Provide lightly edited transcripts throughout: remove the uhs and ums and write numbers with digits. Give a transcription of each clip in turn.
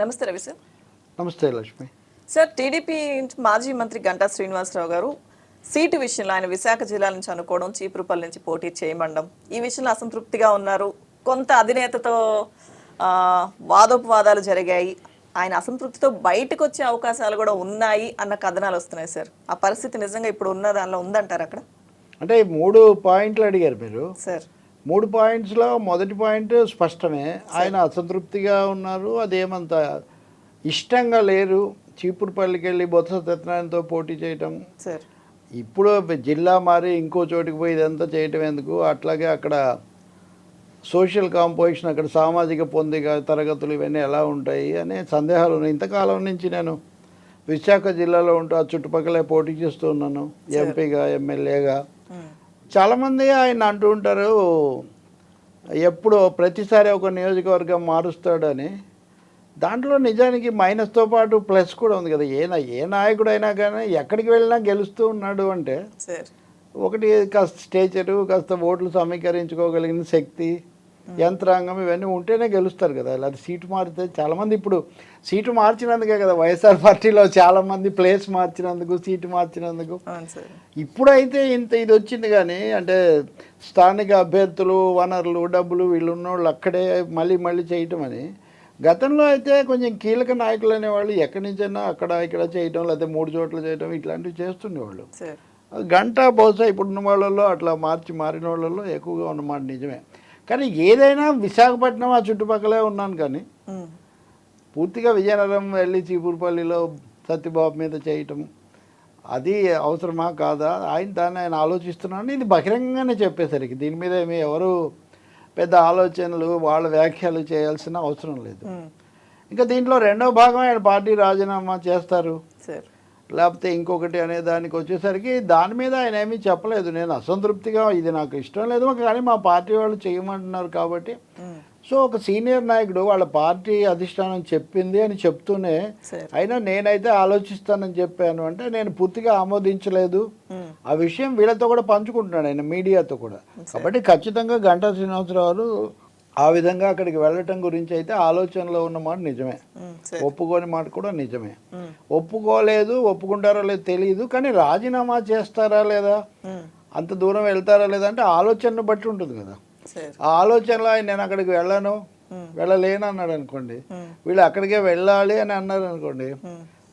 నమస్తే రవి సార్. నమస్తే Lakshmi. Sir, TDP మాజీ మంత్రి గంటా శ్రీనివాసరావు గారు సీటు విషయంలో ఆయన విశాఖ జిల్లా నుంచి అనుకోవడం, చీపురుపల్లి నుంచి పోటీ చేయమండం, ఈ విషయంలో అసంతృప్తిగా ఉన్నారు. కొంత అధినేతతో వాదోపవాదాలు జరిగాయి. ఆయన అసంతృప్తితో బయటకు వచ్చే అవకాశాలు కూడా ఉన్నాయి అన్న కథనాలు వస్తున్నాయి సార్. ఆ పరిస్థితి నిజంగా ఇప్పుడు ఉన్న దానిలో ఉందంటారు అక్కడ? అంటే 3 పాయింట్లు అడిగారు మీరు సార్. 3 పాయింట్స్లో మొదటి పాయింట్ స్పష్టమే. ఆయన అసంతృప్తిగా ఉన్నారు, అదేమంత ఇష్టంగా లేరు. చీపురుపల్లికి వెళ్ళి బొత్స సత్యనారాయణతో పోటీ చేయటం, సార్ ఇప్పుడు జిల్లా మారి ఇంకో చోటికి పోయి ఇదంతా చేయటం ఎందుకు, అట్లాగే అక్కడ సోషల్ కాంపోజిషన్, అక్కడ సామాజిక పొందిక తరగతులు ఇవన్నీ ఎలా ఉంటాయి అనే సందేహాలు ఉన్నాయి. ఇంతకాలం నుంచి నేను విశాఖ జిల్లాలో ఉంటూ ఆ చుట్టుపక్కలే పోటీ చేస్తూ ఉన్నాను, ఎంపీగా ఎమ్మెల్యేగా. చాలామంది ఆయన అంటూ ఉంటారు ఎప్పుడు ప్రతిసారి ఒక నియోజకవర్గం మారుస్తాడని. దాంట్లో నిజానికి మైనస్తో పాటు ప్లస్ కూడా ఉంది కదా. ఏ నాయకుడు అయినా కానీ ఎక్కడికి వెళ్ళినా గెలుస్తూ ఉన్నాడు అంటే ఒకటి కాస్త స్టేచరు, కాస్త ఓట్లు సమీకరించుకోగలిగిన శక్తి, యంత్రాంగం ఇవన్నీ ఉంటేనే గెలుస్తారు కదా. అది సీటు మారితే చాలామంది ఇప్పుడు సీటు మార్చినందుకే కదా వైఎస్ఆర్ పార్టీలో చాలామంది ప్లేస్ మార్చినందుకు, సీటు మార్చినందుకు. ఇప్పుడైతే ఇది వచ్చింది కానీ అంటే స్థానిక అభ్యర్థులు, వనరులు, డబ్బులు వీళ్ళు ఉన్నోళ్ళు అక్కడే మళ్ళీ చేయటం అని. గతంలో అయితే కొంచెం కీలక నాయకులు అనేవాళ్ళు ఎక్కడి నుంచైనా అక్కడ ఇక్కడ చేయటం, లేకపోతే 3 చోట్ల చేయటం ఇట్లాంటివి చేస్తుండేవాళ్ళు. గంట బహుశా ఇప్పుడున్న వాళ్ళల్లో అట్లా మారిన వాళ్ళల్లో ఎక్కువగా ఉన్నమాట నిజమే. కానీ ఏదైనా విశాఖపట్నం ఆ చుట్టుపక్కలే ఉన్నాను కానీ పూర్తిగా విజయనగరం వెళ్ళి చీపురుపల్లిలో సత్యబాబు మీద చేయటం అది అవసరమా కాదా, ఆయన ఆలోచిస్తున్నాను. ఇది బహిరంగంగానే చెప్పేసరికి దీని మీద ఏమి ఎవరు పెద్ద ఆలోచనలు వాళ్ళ వ్యాఖ్యలు చేయాల్సిన అవసరం లేదు. ఇంకా దీంట్లో రెండో భాగం ఆయన పార్టీ రాజీనామా చేస్తారు లేకపోతే ఇంకొకటి అనే దానికి వచ్చేసరికి దాని మీద ఆయన ఏమీ చెప్పలేదు. నేను అసంతృప్తిగా ఇది నాకు ఇష్టం లేదు కానీ మా పార్టీ వాళ్ళు చేయమంటున్నారు కాబట్టి. సో ఒక సీనియర్ నాయకుడు వాళ్ళ పార్టీ అధిష్టానం చెప్పింది అని చెప్తూనే అయినా నేనైతే ఆలోచిస్తానని చెప్పాను అంటే నేను పూర్తిగా ఆమోదించలేదు. ఆ విషయం వీళ్ళతో కూడా పంచుకుంటున్నాడు ఆయన, మీడియాతో కూడా. కాబట్టి ఖచ్చితంగా గంటా శ్రీనివాసరావు ఆ విధంగా అక్కడికి వెళ్ళటం గురించి అయితే ఆలోచనలో ఉన్నమాట నిజమే, ఒప్పుకోని మాట కూడా నిజమే. ఒప్పుకుంటారో లేదో తెలియదు కానీ రాజీనామా చేస్తారా లేదా, అంత దూరం వెళ్తారా లేదా అంటే ఆలోచనను బట్టి ఉంటుంది కదా. ఆ ఆలోచనలో నేను అక్కడికి వెళ్ళలేను అన్నాడు అనుకోండి, వీళ్ళు అక్కడికే వెళ్ళాలి అని అన్నారు అనుకోండి,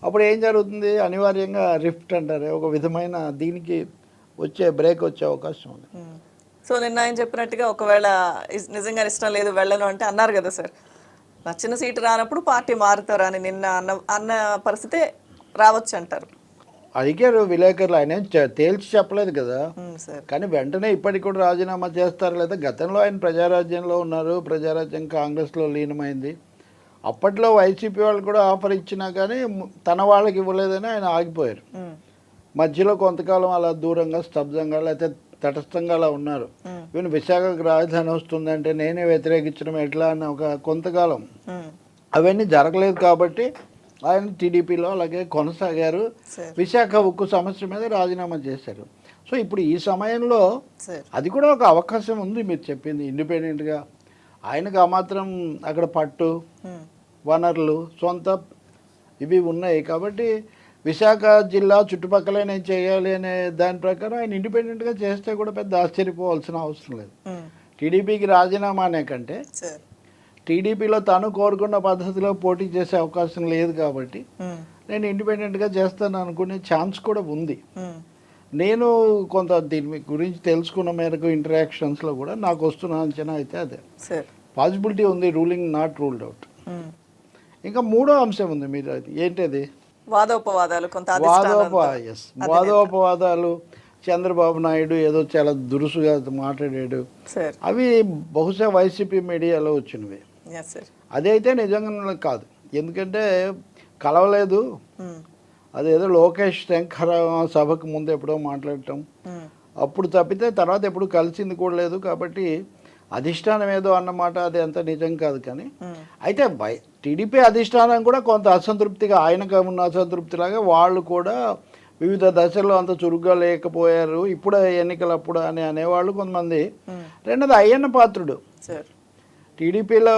అప్పుడు ఏం జరుగుతుంది, అనివార్యంగా రిఫ్ట్ అంటారు, ఒక విధమైన దీనికి బ్రేక్ వచ్చే అవకాశం ఉంది. సో నిన్న ఆయన చెప్పినట్టుగా ఒకవేళ నిజంగా ఇష్టం లేదు వెళ్ళను అంటే అన్నారు కదా సార్, నచ్చిన సీటు రానప్పుడు పార్టీ మారుతారా అని నిన్న అన్న పరిస్థితి రావచ్చు అంటారు. అడిగారు విలేకరులు, ఆయన తేల్చి చెప్పలేదు కదా. కానీ వెంటనే ఇప్పటికి కూడా రాజీనామా చేస్తారు లేదా. గతంలో ఆయన ప్రజారాజ్యంలో ఉన్నారు, ప్రజారాజ్యం కాంగ్రెస్లో లీనమైంది. అప్పట్లో వైసీపీ వాళ్ళు కూడా ఆఫర్ ఇచ్చినా కానీ తన వాళ్ళకి ఇవ్వలేదని ఆయన ఆగిపోయారు. మధ్యలో కొంతకాలం అలా దూరంగా స్తబ్దంగా లేకపోతే తటస్థంగా అలా ఉన్నారు. ఈవెన్ విశాఖకు రాజధాని వస్తుందంటే నేనే వ్యతిరేకించడం ఎట్లా అని ఒక కొంతకాలం అవన్నీ జరగలేదు కాబట్టి ఆయన టీడీపీలో అలాగే కొనసాగారు. విశాఖ ఉక్కు సమస్య మీద రాజీనామా చేశారు. సో ఇప్పుడు ఈ సమయంలో అది కూడా ఒక అవకాశం ఉంది. మీరు చెప్పింది ఇండిపెండెంట్గా ఆయనకు ఆ మాత్రం అక్కడ పట్టు, వనరులు, సొంత ఇవి ఉన్నాయి కాబట్టి విశాఖ జిల్లా చుట్టుపక్కలే నేను చేయాలి అనే దాని ప్రకారం ఆయన ఇండిపెండెంట్గా చేస్తే కూడా పెద్ద ఆశ్చర్యపోవాల్సిన అవసరం లేదు. టీడీపీకి రాజీనామా అనే కంటే టీడీపీలో తను కోరుకున్న పద్ధతిలో పోటీ చేసే అవకాశం లేదు కాబట్టి నేను ఇండిపెండెంట్గా చేస్తాను అనుకునే ఛాన్స్ కూడా ఉంది. నేను కొంత దీని గురించి తెలుసుకున్న మేరకు ఇంటరాక్షన్స్లో కూడా నాకు వస్తున్న అంచనా అయితే అదే పాసిబిలిటీ ఉంది, రూలింగ్ నాట్ రూల్డ్ అవుట్. ఇంకా మూడో అంశం ఉంది మీరు, అది ఏంటది, వాదోపవాదాలు. వాదోపవాదాలు. చంద్రబాబు నాయుడు ఏదో చాలా దురుసుగా మాట్లాడాడు, అవి బహుశా వైసీపీ మీడియాలో వచ్చినవి. అదైతే నిజంగా కాదు, ఎందుకంటే కలవలేదు. అదేదో లోకేష్ శంకర సభకు ముందు ఎప్పుడో మాట్లాడటం, అప్పుడు తప్పితే తర్వాత ఎప్పుడు కలిసింది కూడా లేదు. కాబట్టి అధిష్టానం ఏదో అన్నమాట, అది అంత నిజం కాదు. కానీ అయితే టీడీపీ అధిష్టానం కూడా కొంత అసంతృప్తిగా, ఆయనకు ఉన్న అసంతృప్తిలాగా వాళ్ళు కూడా వివిధ దశల్లో అంత చురుగ్గా లేకపోయారు ఇప్పుడు ఎన్నికలప్పుడు అని అనేవాళ్ళు కొంతమంది. రెండోది అయ్యన్న పాత్రుడు టీడీపీలో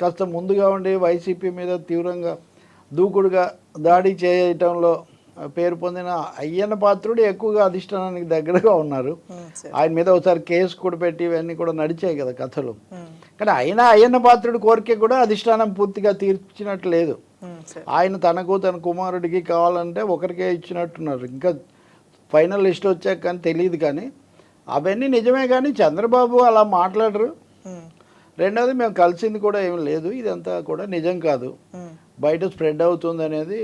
కాస్త ముందుగా ఉండి వైసీపీ మీద తీవ్రంగా దూకుడుగా దాడి చేయటంలో పేరు పొందిన అయ్యన్న పాత్రుడు ఎక్కువగా అధిష్టానానికి దగ్గరగా ఉన్నారు. ఆయన మీద ఒకసారి కేసు కూడా పెట్టి ఇవన్నీ కూడా నడిచాయి కదా కథలు. కానీ అయినా అయ్యన్న పాత్రుడి కోరిక కూడా అధిష్టానం పూర్తిగా తీర్చినట్టు లేదు. ఆయన తనకు తన కుమారుడికి కావాలంటే ఒకరికే ఇచ్చినట్టున్నారు. ఇంకా ఫైనల్ లిస్ట్ వచ్చాక కానీ తెలియదు. కానీ అవన్నీ నిజమే, కానీ చంద్రబాబు అలా మాట్లాడరు. రెండవది మేము కలిసింది కూడా ఏమి లేదు, ఇదంతా కూడా నిజం కాదు, బయట స్ప్రెడ్ అవుతుంది అనేది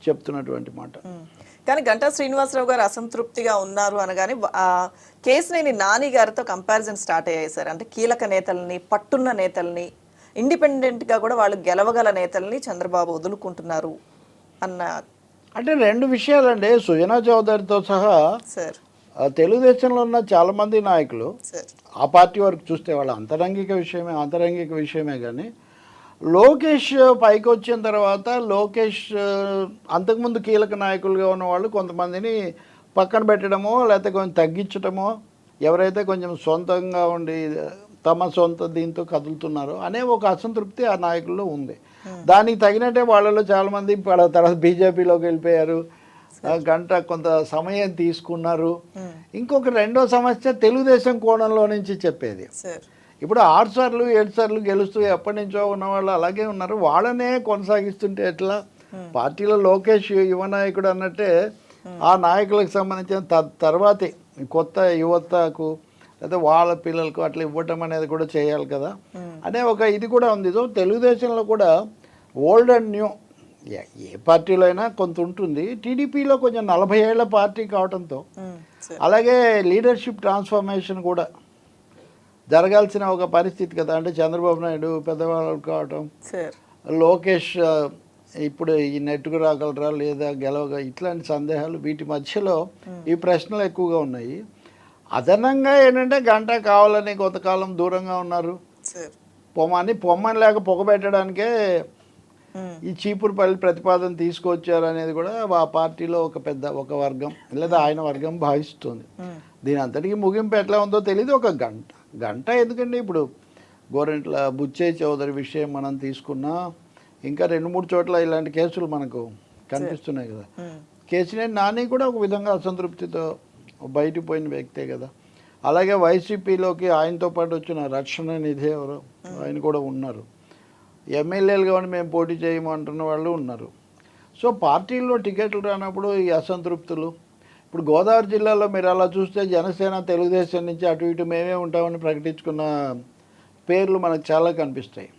చెప్తున్నటువంటి మాట. కానీ గంటా శ్రీనివాసరావు గారు అసంతృప్తిగా ఉన్నారు అనగానే కేసినేని నాని గారితో కంపారిజన్ స్టార్ట్ అయ్యాయి సార్. అంటే కీలక నేతల్ని, పట్టున్న నేతల్ని, ఇండిపెండెంట్గా కూడా వాళ్ళు గెలవగల నేతల్ని చంద్రబాబు వదులుకుంటున్నారు అన్న. అంటే రెండు విషయాలండి. సుజనా చౌదరితో సహా సార్ తెలుగుదేశంలో ఉన్న చాలామంది నాయకులు సార్ ఆ పార్టీ వరకు చూస్తే వాళ్ళ అంతరంగిక విషయమే కానీ లోకేష్ పైకి వచ్చిన తర్వాత లోకేష్ అంతకుముందు కీలక నాయకులుగా ఉన్న వాళ్ళు కొంతమందిని పక్కన పెట్టడమో లేకపోతే కొంచెం తగ్గించడమో, ఎవరైతే కొంచెం సొంతంగా ఉండి తమ సొంత దీంతో కదులుతున్నారో అనే ఒక అసంతృప్తి ఆ నాయకుల్లో ఉంది. దానికి తగినట్టే వాళ్ళలో చాలామంది తర్వాత బీజేపీలోకి వెళ్ళిపోయారు. గంట కొంత సమయం తీసుకున్నారు. ఇంకొక రెండో సమస్య తెలుగుదేశం కోణంలో నుంచి చెప్పేది, ఇప్పుడు 6 సార్లు 7 సార్లు గెలుస్తూ ఎప్పటి నుంచో ఉన్న వాళ్ళు అలాగే ఉన్నారు. వాళ్ళనే కొనసాగిస్తుంటే ఎట్లా? పార్టీలో లోకేష్ యువ నాయకుడు అన్నట్టే ఆ నాయకులకు సంబంధించిన తర్వాతే కొత్త యువతకు లేదా వాళ్ళ పిల్లలకు అట్లా ఇవ్వటం అనేది కూడా చేయాలి కదా అనే ఒక ఇది కూడా ఉంది. సో తెలుగుదేశంలో కూడా ఓల్డ్ అండ్ న్యూ ఏ పార్టీలో అయినా కొంత ఉంటుంది. టీడీపీలో కొంచెం 40 ఏళ్ల పార్టీ కావడంతో అలాగే లీడర్షిప్ ట్రాన్స్ఫర్మేషన్ కూడా జరగాల్సిన ఒక పరిస్థితి కదా. అంటే చంద్రబాబు నాయుడు పెద్దవాళ్ళు కావటం, లోకేష్ ఇప్పుడు ఈ నెట్టుకు రాగలరా లేదా గెలవగా, ఇట్లాంటి సందేహాలు, వీటి మధ్యలో ఈ ప్రశ్నలు ఎక్కువగా ఉన్నాయి. అదనంగా ఏంటంటే గంట కావాలని కొంతకాలం దూరంగా ఉన్నారు. పొమ్మని లేక పొగబెట్టడానికే ఈ చీపురుపల్లి ప్రతిపాదన తీసుకొచ్చారు అనేది కూడా ఆ పార్టీలో ఒక వర్గం లేదా ఆయన వర్గం భావిస్తుంది. దీని అంతటికి ముగింపు ఎట్లా ఉందో తెలియదు. ఒక గంట ఎందుకండి, ఇప్పుడు గోరెంట్ల బుచ్చయ్య చౌదరి విషయం మనం తీసుకున్నా, ఇంకా 2-3 చోట్ల ఇలాంటి కేసులు మనకు కనిపిస్తున్నాయి కదా. కేసినేని నాని కూడా ఒక విధంగా అసంతృప్తితో బయటికి పోయిన వ్యక్తే కదా. అలాగే వైసీపీలోకి ఆయనతో పాటు వచ్చిన రక్షణ నిధి ఎవరో ఆయన కూడా ఉన్నారు. ఎమ్మెల్యేలుగా మేము పోటీ చేయమంటున్న వాళ్ళు ఉన్నారు. సో పార్టీల్లో టికెట్లు రానప్పుడు ఈ అసంతృప్తులు, ఇప్పుడు గోదావరి జిల్లాలో మీరు అలా చూస్తే జనసేన తెలుగుదేశం నుంచి అటు ఇటు మేమే ఉంటామని ప్రకటించుకున్న పేర్లు మనకు చాలా కనిపిస్తాయి.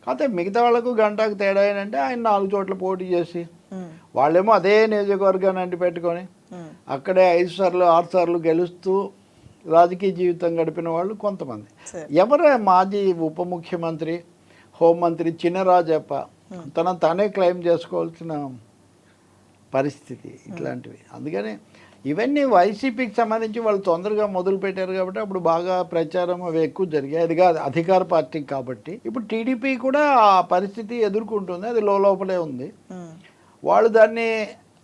కాకపోతే మిగతా వాళ్ళకు గంటకు తేడా ఏంటంటే ఆయన 4 చోట్ల పోటీ చేసి వాళ్ళేమో అదే నియోజకవర్గాన్ని అంటి పెట్టుకొని అక్కడే 5 సార్లు 6 సార్లు గెలుస్తూ రాజకీయ జీవితం గడిపిన వాళ్ళు కొంతమంది. ఎవరే మాజీ ఉప ముఖ్యమంత్రి హోంమంత్రి చినరాజప్ప తనే క్లెయిమ్ చేసుకోవాల్సిన పరిస్థితి ఇట్లాంటివి. అందుకని ఇవన్నీ వైసీపీకి సంబంధించి వాళ్ళు తొందరగా మొదలు పెట్టారు కాబట్టి అప్పుడు బాగా ప్రచారం అవి ఎక్కువ జరిగాయి. అది కాదు అధికార పార్టీ కాబట్టి. ఇప్పుడు టీడీపీ కూడా ఆ పరిస్థితి ఎదుర్కొంటుంది, అది లోపలే ఉంది. వాళ్ళు దాన్ని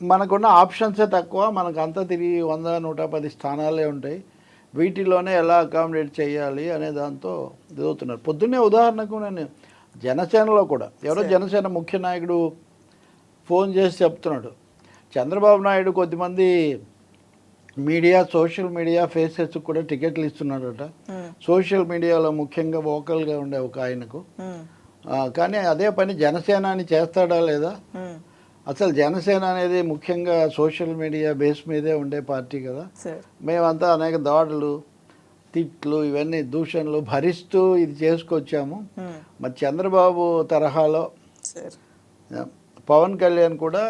మనకున్న ఆప్షన్సే తక్కువ, మనకు అంతా తిరిగి 100-110 స్థానాలే ఉంటాయి, వీటిలోనే ఎలా అకామిడేట్ చేయాలి అనే దాంతో ఎదుగుతున్నారు. పొద్దున్నే ఉదాహరణకు నేను జనసేనలో కూడా ఎవరో జనసేన ముఖ్య నాయకుడు ఫోన్ చేసి చెప్తున్నాడు, చంద్రబాబు నాయుడు కొద్దిమంది సోషల్ మీడియా ఫేసెస్ కూడా టికెట్లు ఇస్తున్నాడట. సోషల్ మీడియాలో ముఖ్యంగా వోకల్గా ఉండే ఒక ఆయనకు. కానీ అదే పని జనసేన అని చేస్తాడా లేదా? అసలు జనసేన అనేది ముఖ్యంగా సోషల్ మీడియా బేస్ మీదే ఉండే పార్టీ కదా. మేమంతా అనేక దాడులు, తిట్లు, ఇవన్నీ దూషణలు భరిస్తూ ఇది చేసుకొచ్చాము. మరి చంద్రబాబు తరహాలో పవన్ కళ్యాణ్ కూడా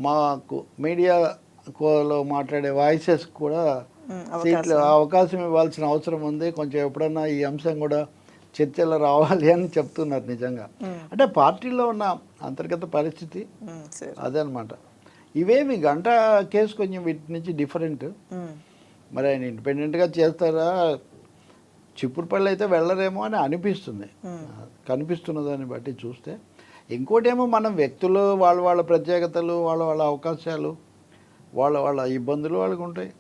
మాకు మీడియాలో మాట్లాడే వాయిసెస్ కూడా సీట్లు అవకాశం ఇవ్వాల్సిన అవసరం ఉంది, కొంచెం ఎప్పుడన్నా ఈ అంశం కూడా చర్చలో రావాలి అని చెప్తున్నారు. నిజంగా అంటే పార్టీలో ఉన్న అంతర్గత పరిస్థితి అదనమాట. ఇవేమి గంట కేసు కొంచెం వీటి నుంచి డిఫరెంట్. మరి ఆయన ఇండిపెండెంట్గా చేస్తారా, చిప్పుడుపల్లి అయితే వెళ్ళరేమో అని అనిపిస్తుంది, కనిపిస్తున్న దాన్ని బట్టి చూస్తే. ఇంకోటేమో మనం వ్యక్తులు వాళ్ళ ప్రత్యేకతలు, వాళ్ళ అవకాశాలు, వాళ్ళ ఇబ్బందులు వాళ్ళకు ఉంటాయి.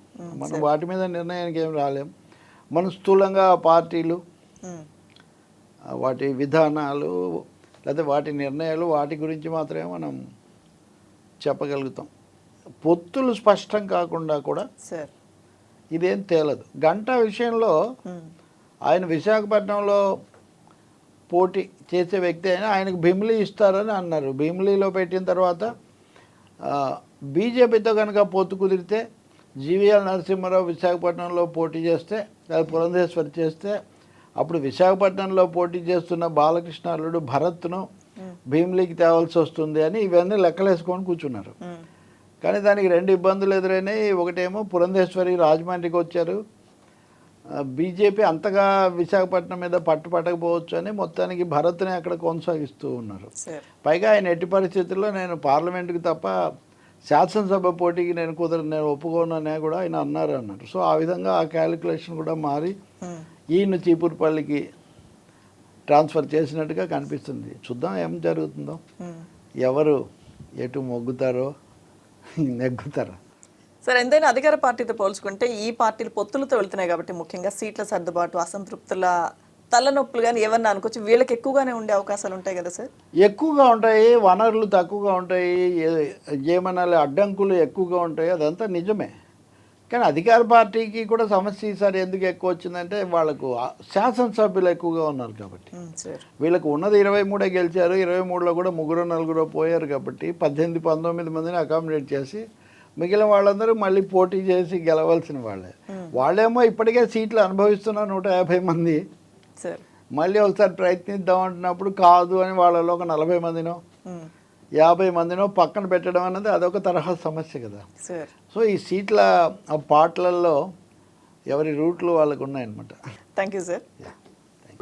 మనం వాటి మీద నిర్ణయానికి ఏం రాలేం. మనం స్థూలంగా పార్టీలు వాటి విధానాలు లేకపోతే వాటి నిర్ణయాలు వాటి గురించి మాత్రమే మనం చెప్పగలుగుతాం. పొత్తులు స్పష్టం కాకుండా కూడా సార్ ఇదేం తేలదు. గంటా విషయంలో ఆయన విశాఖపట్నంలో పోటీ చేసే వ్యక్తి అయినా ఆయనకు భీమిలి ఇస్తారని అన్నారు. భీమిలిలో పెట్టిన తర్వాత బీజేపీతో కనుక పొత్తు కుదిరితే జీవీఎల్ నరసింహారావు విశాఖపట్నంలో పోటీ చేస్తే అది పురంధేశ్వరి చేస్తే అప్పుడు విశాఖపట్నంలో పోటీ చేస్తున్న బాలకృష్ణ అల్లుడు భరత్ను భీమిలికి తేవాల్సి వస్తుంది అని ఇవన్నీ లెక్కలేసుకొని కూర్చున్నారు. కానీ దానికి 2 ఇబ్బందులు ఎదురైనాయి. ఒకటేమో పురంధేశ్వరి రాజమండ్రికి వచ్చారు. బీజేపీ అంతగా విశాఖపట్నం మీద పట్టుపట్టకపోవచ్చు అని మొత్తానికి భరత్ని అక్కడ కొనసాగిస్తూ ఉన్నారు. పైగా ఆయన ఎట్టి పరిస్థితుల్లో నేను పార్లమెంటుకి తప్ప శాసనసభ పోటీకి నేను ఒప్పుకోను అనే కూడా ఆయన అన్నారు. సో ఆ విధంగా ఆ క్యాలిక్యులేషన్ కూడా మారి ఈయన చీపురుపల్లికి ట్రాన్స్ఫర్ చేసినట్టుగా కనిపిస్తుంది. చూద్దాం ఏం జరుగుతుందో, ఎవరు ఎటు మొగ్గుతారో నెగ్గుతారో. సార్ ఎంతైనా అధికార పార్టీతో పోల్చుకుంటే ఈ పార్టీలు పొత్తులతో వెళ్తున్నాయి కాబట్టి ముఖ్యంగా సీట్ల సర్దుబాటు, అసంతృప్తుల తలనొప్పులు కానీ ఏమన్నా అనుకోవచ్చు, వీళ్ళకి ఎక్కువగానే ఉండే అవకాశాలు ఉంటాయి కదా సార్? ఎక్కువగా ఉంటాయి, వనరులు తక్కువగా ఉంటాయి, ఏమనాలి అడ్డంకులు ఎక్కువగా ఉంటాయి, అదంతా నిజమే. కానీ అధికార పార్టీకి కూడా సమస్య ఈసారి ఎందుకు ఎక్కువ వచ్చిందంటే వాళ్ళకు శాసనసభ్యులు ఎక్కువగా ఉన్నారు కాబట్టి. వీళ్ళకు ఉన్నది 23 గెలిచారు, 23లో కూడా 3-4 పోయారు కాబట్టి 18-19 మందిని అకామిడేట్ చేసి మిగిలిన వాళ్ళందరూ మళ్ళీ పోటీ చేసి గెలవలసిన వాళ్ళే. వాళ్ళేమో ఇప్పటికే సీట్లు అనుభవిస్తున్న 150 మంది మళ్ళీ ఒకసారి ప్రయత్నిద్దాం అంటున్నప్పుడు కాదు అని వాళ్ళలో ఒక 40 మందినో 50 మందినో పక్కన పెట్టడం అన్నది అదొక తరహా సమస్య కదా. సో ఈ సీట్ల ఆ పాటలలో ఎవరి రూట్లు వాళ్ళకు ఉన్నాయన్నమాట. Thank you sir.